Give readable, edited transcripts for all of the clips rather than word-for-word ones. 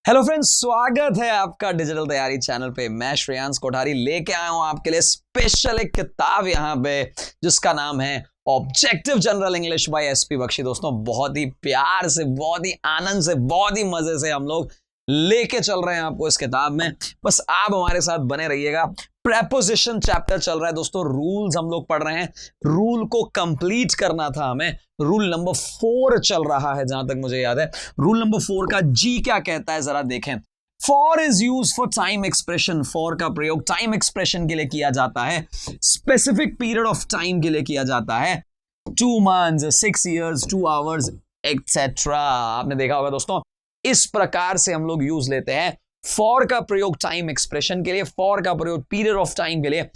Hello friends, स्वागत है आपका डिजिटल तैयारी चैनल पे। मैं श्रेयांश कोठारी लेके आया हूं आपके लिए स्पेशल एक किताब यहां पे जिसका नाम है objective general English by SP Bakshi. दोस्तों, बहुत ही प्यार से, बहुत ही आनंद से, बहुत ही मजे से हम लोग लेके चल रहे हैं आपको इस किताब में। बस आप हमारे साथ बने रहिएगा। प्रेपोजिशन चैप्टर चल रहा है दोस्तों, रूल्स हम लोग पढ़ रहे हैं। रूल को कंप्लीट करना था हमें। रूल नंबर 4 चल रहा है जहां तक मुझे याद है। रूल नंबर 4 का जी क्या कहता है जरा देखें। For is use for time expression. For का प्रयोग टाइम एक्सप्रेशन के लिए किया जाता है, स्पेसिफिक पीरियड ऑफ टाइम के लिए किया जाता है। 2 months, 6 years, 2 hours, एक्सेट्रा। आपने देखा होगा दोस्तों, इस प्रकार से हम लोग यूज लेते हैं। फॉर का प्रयोग टाइम एक्सप्रेशन के लिए, फॉर का प्रयोग पीरियड ऑफ टाइम के लिए।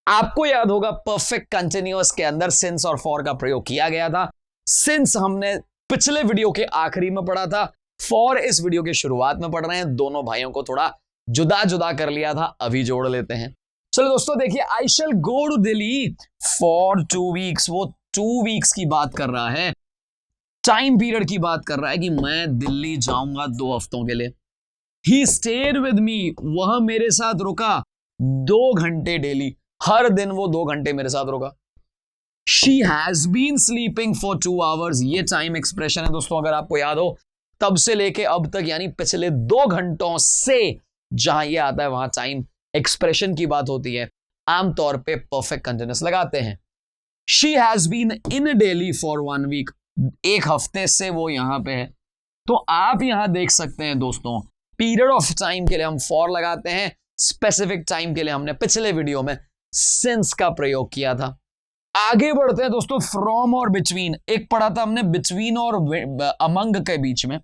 आपको याद होगा परफेक्ट कंटिन्यूअस के अंदर सिंस और फॉर का प्रयोग किया गया था। सिंस हमने पिछले वीडियो के आखिरी में पढ़ा था, फॉर इस वीडियो के शुरुआत में पढ़ रहे हैं। दोनों भाइयों को थोड़ा जुदा जुदा कर लिया था, अभी जोड़ लेते हैं। चलो दोस्तों देखिए, I shall go to Delhi for 2 weeks। वो 2 weeks की बात कर रहा है, टाइम पीरियड की बात कर रहा है कि मैं दिल्ली जाऊंगा 2 हफ्तों के लिए। ही स्टेड विद मी, वह मेरे साथ रुका 2 घंटे डेली, हर दिन वो 2 घंटे मेरे साथ रुका। She has been sleeping for 2 hours, ये टाइम एक्सप्रेशन है दोस्तों। अगर आपको याद हो, तब से लेके अब तक यानी पिछले 2 घंटों से जहां ये आता है वहां टाइम एक्सप्रेशन की बात होती है। आमतौर पे परफेक्ट कंटिन्यूअस लगाते हैं। She has been in Delhi for 1 week, 1 हफ्ते से वो यहां पे है। तो आप यहां देख सकते हैं दोस्तों, पीरियड ऑफ टाइम के लिए हम फॉर लगाते हैं, स्पेसिफिक टाइम के लिए हमने पिछले वीडियो में सिंस का प्रयोग किया था। आगे बढ़ते हैं दोस्तों, फ्रॉम और बिटवीन। एक पढ़ा था हमने बिटवीन और अमंग के बीच में,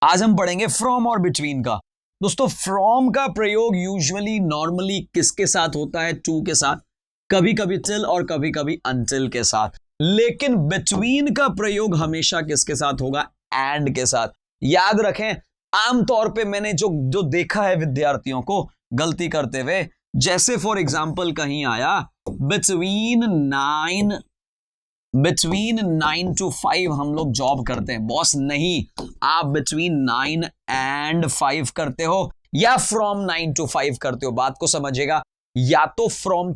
आज हम पढ़ेंगे फ्रॉम और बिटवीन का। दोस्तों, फ्रॉम का प्रयोग यूजुअली नॉर्मली किसके साथ होता है? टू के साथ, कभी कभी टिल और कभी कभी अनटिल के साथ। लेकिन बिटवीन का प्रयोग हमेशा किसके साथ होगा? एंड के साथ। याद रखें, आमतौर पे मैंने जो देखा है विद्यार्थियों को गलती करते हुए, जैसे फॉर एग्जाम्पल कहीं आया बिटवीन 9 to 5 हम लोग जॉब करते हैं। बॉस नहीं, आप बिटवीन 9 and 5 करते हो या फ्रॉम 9 to 5 करते हो। बात को समझिएगा, या तो फ्रॉम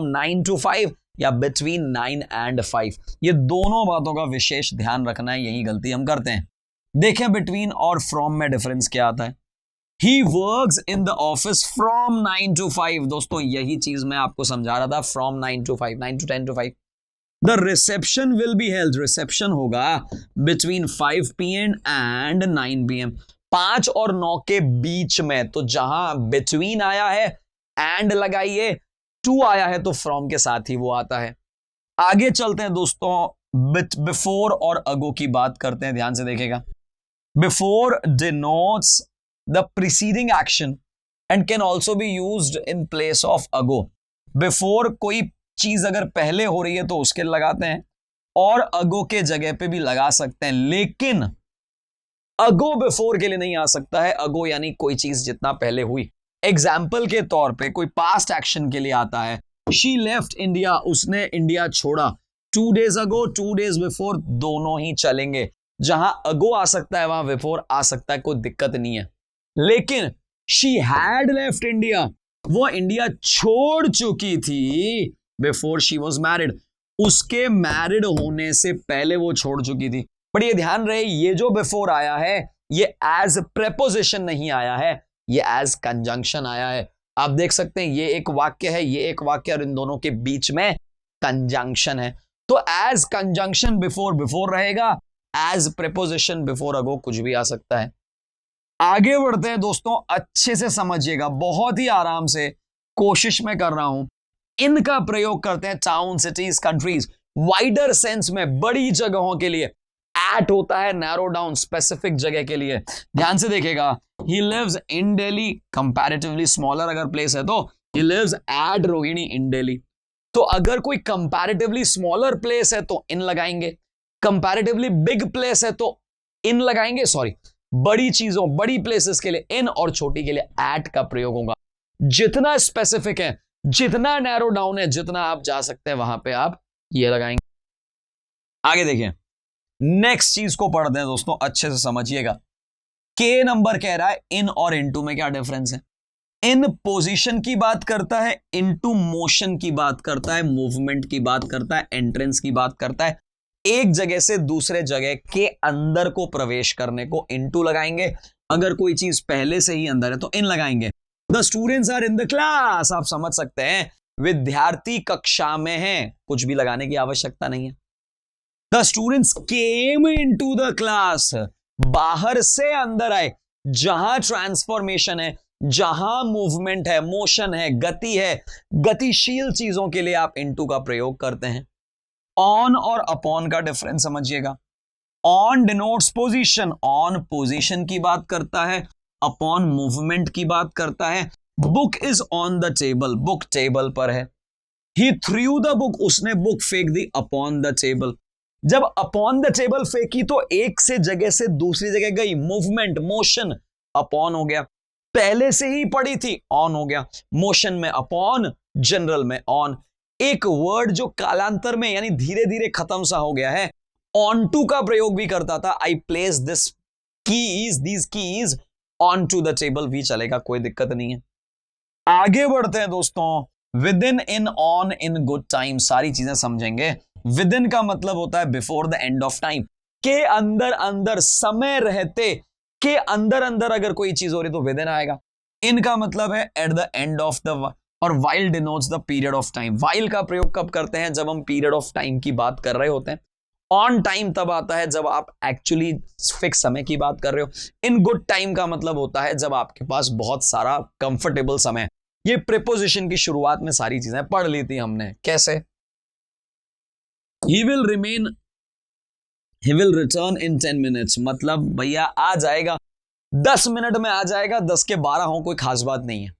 9 to 5 या बिटवीन 9 and 5। ये दोनों बातों का विशेष ध्यान रखना है, यही गलती हम करते हैं। देखें बिटवीन और फ्रॉम में डिफरेंस क्या आता है। He works in the office from 9 to 5। दोस्तों, यही चीज मैं आपको समझा रहा था, from 9 to 5, 9 to 10 to 5। The reception will be held, reception होगा between 5 PM and 9 PM, 5 और 9 के बीच में। तो जहां between आया है and लगाइए, to आया है तो from के साथ ही वो आता है। आगे चलते हैं दोस्तों, बिफोर और अगो की बात करते हैं, ध्यान से देखेगा। Before denotes the preceding action and can also be used in place of ago। Before कोई चीज अगर पहले हो रही है तो उसके लगाते हैं, और ago के जगह पे भी लगा सकते हैं, लेकिन ago before के लिए नहीं आ सकता है। ago यानी कोई चीज जितना पहले हुई। एग्जाम्पल के तौर पे कोई पास्ट एक्शन के लिए आता है, she left India, उसने इंडिया छोड़ा। 2 days ago, 2 days before, दोनों ही चलेंगे। जहां ago आ सकता है वहां before आ सकता है, कोई दिक्कत नहीं है। लेकिन she had left India, वो इंडिया छोड़ चुकी थी before she was married, उसके मैरिड होने से पहले वो छोड़ चुकी थी। पर ये ध्यान रहे, ये जो before आया है ये एज प्रेपोजिशन नहीं आया है, ये एज कंजंक्शन आया है। आप देख सकते हैं, ये एक वाक्य है, ये एक वाक्य, और इन दोनों के बीच में कंजंक्शन है। तो एज कंजंक्शन बिफोर रहेगा, एज प्रेपोजिशन बिफोर अगो कुछ भी आ सकता है। आगे बढ़ते हैं दोस्तों, अच्छे से समझिएगा, बहुत ही आराम से कोशिश मैं कर रहा हूं। इनका प्रयोग करते हैं town, cities, countries, wider sense में, बड़ी जगहों के लिए। एट होता है नैरो डाउन, स्पेसिफिक जगह के लिए। ध्यान से देखेगा, he lives in Delhi, comparatively smaller अगर प्लेस है तो he lives at Rohini in Delhi. तो अगर कोई कंपैरेटिवली स्मॉलर प्लेस है तो इन लगाएंगे, कंपैरेटिवली बिग प्लेस है तो इन लगाएंगे, सॉरी, बड़ी चीजों, बड़ी प्लेसेस के लिए इन, और छोटी के लिए एट का प्रयोग होगा। जितना स्पेसिफिक है, जितना नैरो डाउन है, जितना आप जा सकते हैं वहां पे आप ये लगाएंगे। आगे देखिए, नेक्स्ट चीज को पढ़ते हैं दोस्तों, अच्छे से समझिएगा। के नंबर कह रहा है इन और इनटू में क्या डिफरेंस है? इन पोजीशन की बात करता है, इनटू मोशन की बात करता है, मूवमेंट की बात करता है, एंट्रेंस की बात करता है। एक जगह से दूसरे जगह के अंदर को प्रवेश करने को इनटू लगाएंगे, अगर कोई चीज पहले से ही अंदर है तो इन लगाएंगे। The students are in the class, आप समझ सकते हैं विद्यार्थी कक्षा में हैं, कुछ भी लगाने की आवश्यकता नहीं है। The students came into the class, बाहर से अंदर आए, जहां ट्रांसफॉर्मेशन है, जहां मूवमेंट है, मोशन है, गति है, गतिशील चीजों के लिए आप इनटू का प्रयोग करते हैं। ऑन और अपॉन का डिफरेंस समझिएगा। On denotes position, on position की बात करता है, अपॉन मूवमेंट की बात करता है। Book is on the table, book table पर है। ही थ्रू द बुक, उसने बुक फेंक दी अपॉन द टेबल। जब अपॉन द टेबल फेंकी तो एक से जगह से दूसरी जगह गई, मूवमेंट, मोशन, अपॉन हो गया। पहले से ही पड़ी थी, ऑन हो गया। मोशन में अपॉन, जनरल में ऑन। एक वर्ड जो कालांतर में यानी धीरे धीरे खत्म सा हो गया है, ऑन टू का प्रयोग भी करता था। I place this keys, these keys on to the table भी चलेगा, कोई दिक्कत नहीं है। आगे बढ़ते हैं दोस्तों। With in, in, on, in good time, सारी चीजें समझेंगे। विद इन का मतलब होता है before the end of time, के अंदर अंदर, समय रहते के अंदर अंदर अगर कोई चीज हो रही तो विद इन आएगा। इन का मतलब है at the end of the, और while denotes the period of time. While का प्रयोग कब करते हैं? जब हम पीरियड ऑफ टाइम की बात कर रहे होते हैं। ऑन टाइम तब आता है जब आप एक्चुअली फिक्स समय की बात कर रहे हो। इन गुड टाइम का मतलब होता है जब आपके पास बहुत सारा कंफर्टेबल समय। ये प्रीपोजिशन की शुरुआत में सारी चीजें पढ़ ली थी हमने। कैसे? He will remain, he will return in 10 minutes, मतलब भैया आ जाएगा 10 मिनट में, आ जाएगा। 10 के 12 हो, कोई खास बात नहीं है।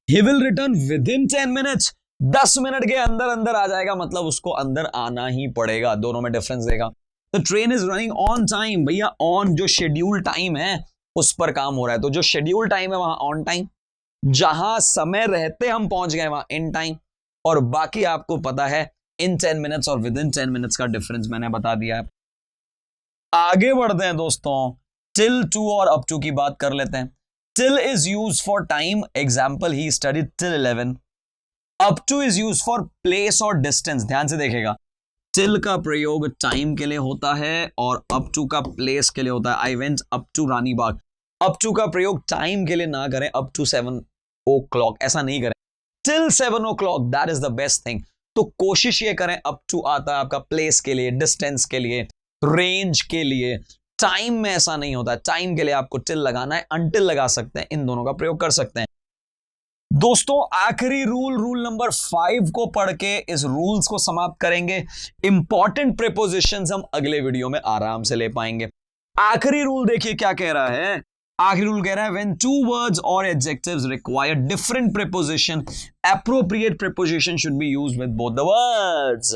He will return within 10 minutes, 10 minute के अंदर अंदर आ जाएगा, मतलब उसको अंदर आना ही पड़ेगा। दोनों में डिफरेंस देगा। The train is running on time, भैया ऑन जो शेड्यूल टाइम है उस पर काम हो रहा है, तो जो शेड्यूल टाइम है वहां ऑन टाइम। जहां समय रहते हम पहुंच गए वहां इन टाइम। और बाकी आपको पता है इन 10 मिनट्स और विद इन 10 मिनट्स का डिफरेंस मैंने बता दिया है। आगे बढ़ते हैं दोस्तों। टिल, टू और अप टू की बात कर लेते हैं। Till is use for time, example he studied till 11। Up two is use for place और डिस्टेंस। ध्यान से देखेगा, टिल का प्रयोग टाइम के लिए होता है और अप टू का प्लेस के लिए होता है। I went up to Rani Bagh. Up to का प्रयोग टाइम के लिए ना करें, अप टू 7 o'clock ऐसा नहीं करें। Till 7 o'clock, that is the best thing. तो कोशिश ये करें, अप टू आता है आपका प्लेस के लिए, डिस्टेंस के लिए, रेंज के लिए। टाइम में ऐसा नहीं होता। टाइम के लिए आपको टिल लगाना है, अनटिल लगा सकते हैं, इन दोनों का प्रयोग कर सकते हैं। दोस्तों आखिरी रूल, रूल नंबर 5 को पढ़ के इस रूल्स को समाप्त करेंगे। इंपॉर्टेंट प्रीपोजिशंस हम अगले वीडियो में आराम से ले पाएंगे। आखिरी रूल देखिए क्या कह रहा है। आखिरी रूल कह रहा है व्हेन टू वर्ड्स और adjectives require different preposition, appropriate preposition should be used with both the words.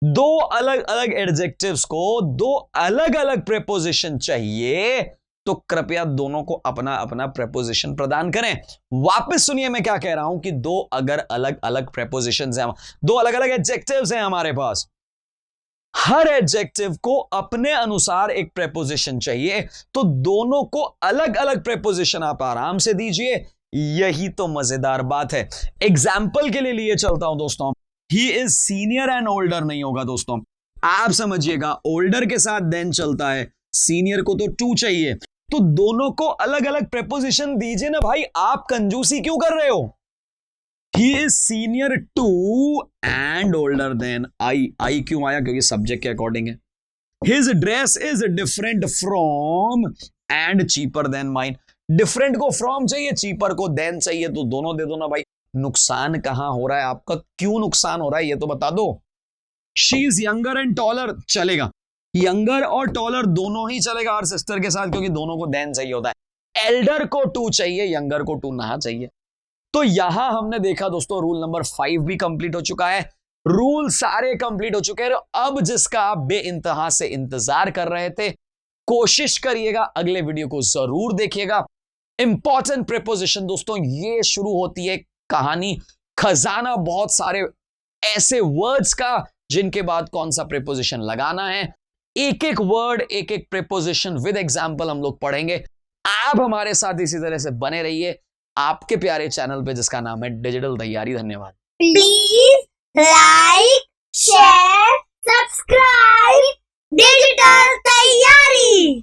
दो अलग अलग एडजेक्टिव्स को दो अलग अलग प्रीपोजिशन चाहिए तो कृपया दोनों को अपना अपना प्रीपोजिशन प्रदान करें। वापस सुनिए मैं क्या कह रहा हूं कि दो अगर अलग अलग प्रीपोजिशंस हैं, दो अलग अलग एडजेक्टिव्स हैं हमारे पास, हर एडजेक्टिव को अपने अनुसार एक प्रीपोजिशन चाहिए, तो दोनों को अलग अलग प्रीपोजिशन आप आराम से दीजिए। यही तो मजेदार बात है। एग्जाम्पल के लिए चलता हूं दोस्तों। He is senior and older नहीं होगा दोस्तों, आप समझिएगा। ओल्डर के साथ देन चलता है, सीनियर को तो टू चाहिए, तो दोनों को अलग अलग प्रीपोजिशन दीजिए ना भाई। आप कंजूसी क्यों कर रहे हो? He is senior to and older than। आई क्यों आया? क्योंकि सब्जेक्ट के अकॉर्डिंग है। His dress is different from and cheaper than mine। Different को फ्रॉम चाहिए, चीपर को देन चाहिए, तो दोनों दे दो ना भाई। नुकसान कहां हो रहा है आपका? क्यों नुकसान हो रहा है ये तो बता दो। She is younger and taller चलेगा, यंगर और टॉलर दोनों ही चलेगा और सिस्टर के साथ, क्योंकि दोनों को देन चाहिए होता है। एल्डर को टू चाहिए, यंगर को टू ना चाहिए। तो यहां हमने देखा दोस्तों रूल नंबर 5 भी कंप्लीट हो चुका है। रूल सारे कंप्लीट हो चुके हैं। अब जिसका आप बेइंतहा से इंतजार कर रहे थे, कोशिश करिएगा अगले वीडियो को जरूर देखिएगा। इंपॉर्टेंट प्रीपोजिशन दोस्तों, ये शुरू होती है कहानी, खजाना बहुत सारे ऐसे वर्ड्स का जिनके बाद कौन सा प्रीपोजिशन लगाना है। एक एक वर्ड, एक एक प्रीपोजिशन विद एग्जाम्पल हम लोग पढ़ेंगे। आप हमारे साथ इसी तरह से बने रहिए आपके प्यारे चैनल पे जिसका नाम है डिजिटल तैयारी। धन्यवाद। Please like, share